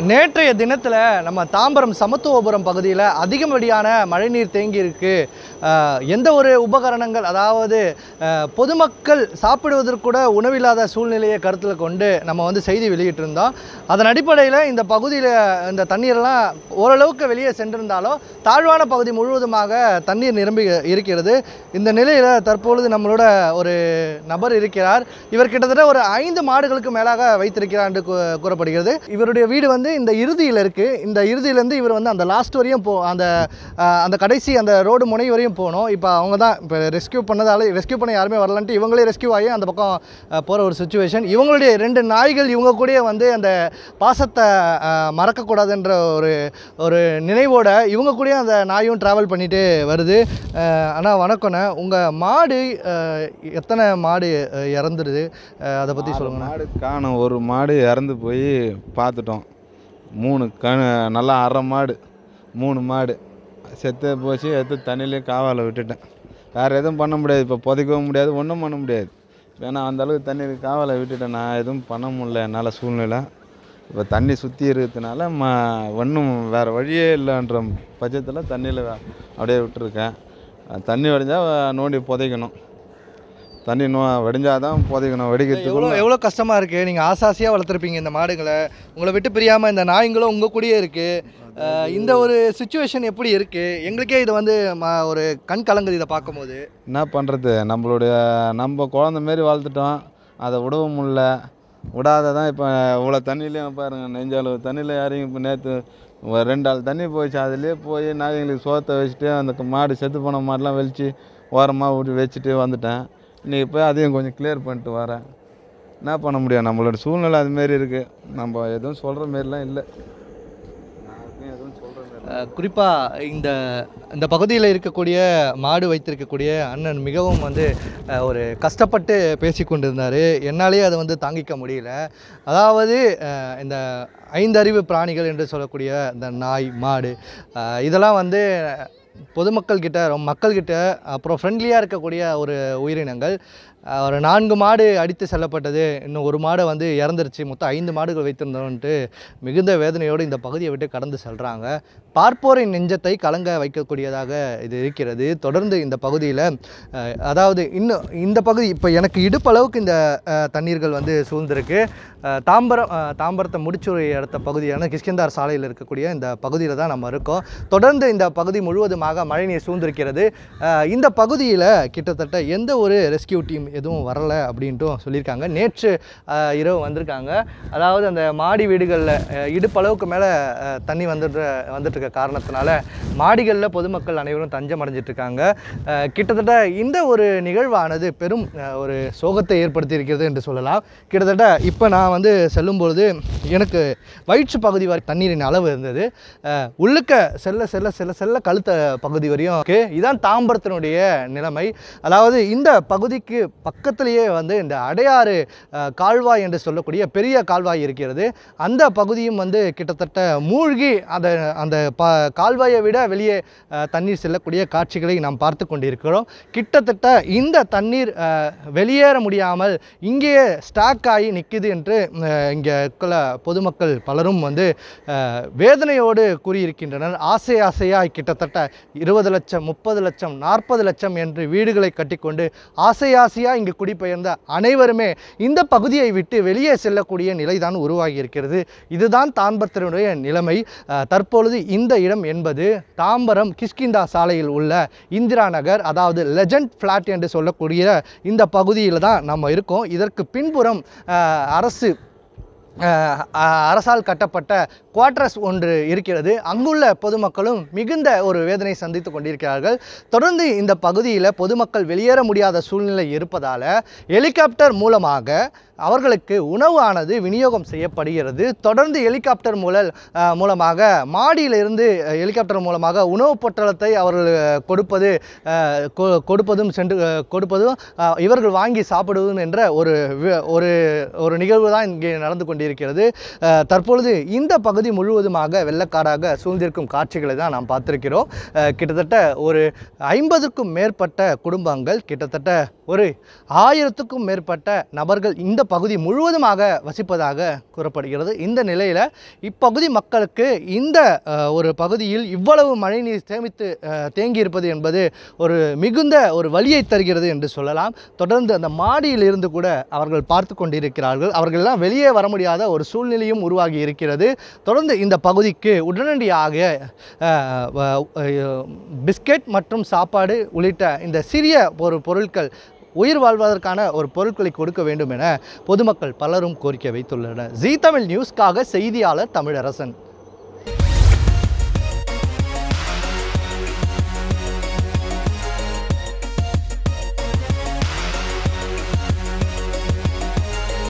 நேற்றைய தினத்தில் நம்ம தாம்பரம் சமத்துவபுரம் பகுதியில் அதிகப்படியான மழைநீர் தேங்கி இருக்கு. எந்த ஒரு உபகரணங்கள், அதாவது பொதுமக்கள் சாப்பிடுவதற்கு கூட உணவில்லாத சூழ்நிலையை கருத்தில் கொண்டு நம்ம செய்தி வெளியிட்டிருந்தோம். அதன் அடிப்படையில் இந்த பகுதியில் இந்த தண்ணீரெல்லாம் ஓரளவுக்கு வெளியே சென்றிருந்தாலும் தாழ்வான பகுதி முழுவதுமாக தண்ணீர் நிரம்பி இருக்கிறது. இந்த நிலையில் தற்பொழுது நம்மளோட ஒரு நபர் இருக்கிறார். இவர் கிட்டத்தட்ட ஒரு 5 மாடுகளுக்கு மேலாக வைத்திருக்கிறார் என்று கூறப்படுகிறது. இவருடைய வீடு இந்த இறுதியில் இருக்குது. இந்த இறுதியிலேருந்து இவர் அந்த லாஸ்ட் வரையும் அந்த கடைசி அந்த ரோடு முனை வரையும் போகணும். இப்போ அவங்க தான் இப்போ ரெஸ்கியூ பண்ண யாருமே வரலான்ட்டு இவங்களே ரெஸ்கியூ ஆகி அந்த பக்கம் போகிற ஒரு சுச்சுவேஷன். இவங்களுடைய 2 நாய்கள் இவங்க கூட அந்த பாசத்தை மறக்கக்கூடாதுன்ற ஒரு நினைவோட இவங்க கூட அந்த நாயும் ட்ராவல் பண்ணிட்டு வருது. ஆனால் வணக்கண்ணே, உங்கள் மாடு எத்தனை மாடு இறந்துடுது, அதை பற்றி சொல்லுங்கள். மாடு காணும். ஒரு மாடு இறந்து போய் பார்த்துட்டோம். 3 நல்லா அரை மாடு, 3 மாடு செத்து போச்சு. எடுத்து தண்ணியிலே காவால் விட்டுட்டேன். வேறு எதுவும் பண்ண முடியாது. இப்போ புதைக்கவும் முடியாது, ஒன்றும் பண்ண முடியாது. ஏன்னா அந்தளவுக்கு தண்ணி காவால் விட்டுட்டேன். நான் எதுவும் பண்ண முடியல என்னால் சூழ்நிலை. இப்போ தண்ணி சுற்றி இருக்கிறதுனால ஒன்றும் வேறு வழியே இல்லைன்ற பட்சத்தில் தண்ணியில் அப்படியே விட்டுருக்கேன். தண்ணி வடிஞ்சால் நோண்டி புதைக்கணும். தண்ணி வடிஞ்சால் தான் புதைக்கணும். வெடிக்கிறதுக்கு எவ்வளோ கஷ்டமாக இருக்குது. நீங்கள் ஆசாசியாக வளர்த்துருப்பீங்க இந்த மாடுகளை, உங்களை விட்டு பிரியாமல் இந்த நாய்ங்களும் உங்கள் கூடயே இருக்குது. இந்த ஒரு சுச்சுவேஷன் எப்படி இருக்குது? எங்களுக்கே இது ஒரு கண் கலங்குது இதை பார்க்கும்போது. என்ன பண்ணுறது, நம்ம குழந்த மாரி வளர்த்துட்டோம், அதை விடவும் முடியல. விடாத தான் இப்போ இவ்வளோ தண்ணியிலையும் பாருங்கள், நெஞ்சளவு தண்ணியில் யாரையும் இப்போ நேற்று 2 ஆள் தண்ணி போயிடுச்சு. அதுலேயே போய் நாய்களுக்கு சோத்தை வச்சுட்டு அந்த மாடு செத்து போன மாடெலாம் வெளிச்சு ஓரமாக விட்டு வச்சுட்டு வந்துட்டேன். இன்றைக்கி போய் அதையும் கொஞ்சம் கிளியர் பண்ணிட்டு வரேன். என்ன பண்ண முடியும், நம்மளோட சூழ்நிலை அதுமாரி இருக்குது. நம்ம எதுவும் சொல்கிற மாரிலாம் இல்லை. குறிப்பாக இந்த பகுதியில் இருக்கக்கூடிய மாடு வைத்திருக்கக்கூடிய அண்ணன் மிகவும் ஒரு கஷ்டப்பட்டு பேசி கொண்டிருந்தார். என்னாலேயே அதை தாங்கிக்க முடியல. அதாவது இந்த 5 அறிவு பிராணிகள் என்று சொல்லக்கூடிய இந்த நாய், மாடு, இதெல்லாம் பொதுமக்கள்கிட்ட, மக்கள்கிட்ட, அப்புறம் ஃப்ரெண்ட்லியாக இருக்கக்கூடிய ஒரு உயிரினங்கள். ஒரு 4 மாடு அடித்து செல்லப்பட்டது, இன்னும் 1 மாடு இறந்துருச்சு. மொத்தம் 5 மாடுகள் வைத்திருந்தோன்ட்டு மிகுந்த வேதனையோடு இந்த பகுதியை விட்டு கடந்து செல்கிறாங்க. பார்ப்போரின் நெஞ்சத்தை கலங்க வைக்கக்கூடியதாக இது இருக்கிறது. தொடர்ந்து இந்த பகுதியில், அதாவது இன்னும் இந்த பகுதி இப்போ எனக்கு இடுப்பளவுக்கு இந்த தண்ணீர்கள் சூழ்ந்திருக்கு. தாம்பரத்தை முடிச்சு இடத்த பகுதியான கிஷ்கிந்தார் சாலையில் இருக்கக்கூடிய இந்த பகுதியில் தான் நம்ம இருக்கோம். தொடர்ந்து இந்த பகுதி முழுவதுமாக மழைநீர் சூழ்ந்திருக்கிறது. இந்த பகுதியில் கிட்டத்தட்ட எந்த ஒரு ரெஸ்கியூ டீம் எதுவும் வரலை அப்படின்ட்டும் சொல்லியிருக்காங்க. நேற்று இரவு வந்திருக்காங்க. அதாவது அந்த மாடி வீடுகளில் இடுப்பளவுக்கு மேலே தண்ணி வந்துட்டு இருக்க காரணத்தினால மாடிகளில் பொதுமக்கள் அனைவரும் தஞ்சம் அடைஞ்சிட்ருக்காங்க. கிட்டத்தட்ட இந்த ஒரு நிகழ்வானது பெரும் ஒரு சோகத்தை ஏற்படுத்தி இருக்கிறது என்று சொல்லலாம். கிட்டத்தட்ட இப்போ நான் செல்லும்பொழுது எனக்கு வயிற்று பகுதி வரை தண்ணீரின் அளவு இருந்தது. உள்ளுக்க செல்ல கழுத்த பகுதி வரையும். இதுதான் தாம்பரத்தினுடைய நிலைமை. அதாவது இந்த பகுதிக்கு பக்கத்திலேயே இந்த அடையாறு கால்வாய் என்று சொல்லக்கூடிய பெரிய கால்வாய் இருக்கிறது. அந்த பகுதியும் கிட்டத்தட்ட மூழ்கி அந்த கால்வாயை விட வெளியே தண்ணீர் செல்லக்கூடிய காட்சிகளை நாம் பார்த்து கொண்டிருக்கிறோம். கிட்டத்தட்ட இந்த தண்ணீர் வெளியேற முடியாமல் இங்கேயே ஸ்டாக் ஆகி நிற்குது என்று இங்கே பொதுமக்கள் பலரும் வேதனையோடு கூறியிருக்கின்றனர். ஆசையாக கிட்டத்தட்ட 20 லட்சம், 30 லட்சம், 40 லட்சம் என்று வீடுகளை கட்டிக்கொண்டு ஆசையாக இங்கு குடிபெயர்ந்த அனைவருமே இந்த பகுதியை விட்டு வெளியே செல்லக்கூடிய நிலைதான் உருவாகி இருக்கிறது. இதுதான் தாம்பரத்தினுடைய நிலைமை. தற்பொழுது இந்த இடம் என்பது தாம்பரம் கிஷ்கிந்தா சாலையில் உள்ள இந்திரா நகர், அதாவது லெஜண்ட் ஃப்ளாட் என்று சொல்லக்கூடிய இந்த பகுதியில் தான் நம்ம இருக்கோம். இதற்கு பின்புறம் அரசால் கட்டப்பட்ட குவார்டர்ஸ் ஒன்று இருக்கிறது. அங்குள்ள பொதுமக்களும் மிகுந்த ஒரு வேதனை சந்தித்து கொண்டிருக்கிறார்கள். தொடர்ந்து இந்த பகுதியில் பொதுமக்கள் வெளியேற முடியாத சூழ்நிலை இருப்பதால் ஹெலிகாப்டர் மூலமாக அவர்களுக்கு உணவு ஆனது விநியோகம் செய்யப்படுகிறது. தொடர்ந்து ஹெலிகாப்டர் மூலமாக மாடியிலிருந்து ஹெலிகாப்டர் மூலமாக உணவுப் பொட்டலத்தை அவர்கள் கொடுப்பதும் இவர்கள் வாங்கி சாப்பிடுவதும் என்ற ஒரு நிகழ்வு தான் இங்கே நடந்து கொண்டிருக்கிறது. கொண்டிருக்கிறது. தற்பொழுது இந்த பகுதி முழுவதுமாக வெள்ளக்காடாக சூழ்ந்திருக்கும் காட்சிகளை தான் நாம் பார்த்திருக்கிறோம். கிட்டத்தட்ட ஒரு 50க்கும் மேற்பட்ட குடும்பங்கள், கிட்டத்தட்ட ஒரு 1000க்கும் மேற்பட்ட நபர்கள் இந்த பகுதி முழுவதுமாக வசிப்பதாக கூறப்படுகிறது. இந்த நிலையில் இப்பகுதி மக்களுக்கு இந்த ஒரு பகுதியில் இவ்வளவு மழைநீர் சேமித்து தேங்கியிருப்பது என்பது ஒரு மிகுந்த ஒரு வலியை தருகிறது என்று சொல்லலாம். தொடர்ந்து அந்த மாடியில் இருந்து கூட அவர்கள் பார்த்து கொண்டிருக்கிறார்கள். அவர்களெல்லாம் வெளியே வர முடியாத ஒரு சூழ்நிலையும் உருவாகி இருக்கிறது. தொடர்ந்து இந்த பகுதிக்கு உடனடியாக பிஸ்கெட் மற்றும் சாப்பாடு உள்ளிட்ட இந்த சிறிய ஒரு பொருட்கள், உயிர் வாழ்வதற்கான ஒரு பொருட்களை கொடுக்க வேண்டும் என பொதுமக்கள் பலரும் கோரிக்கை வைத்துள்ளனர். ஜீ தமிழ் நியூஸ்க்காக செய்தியாளர் தமிழரசன்.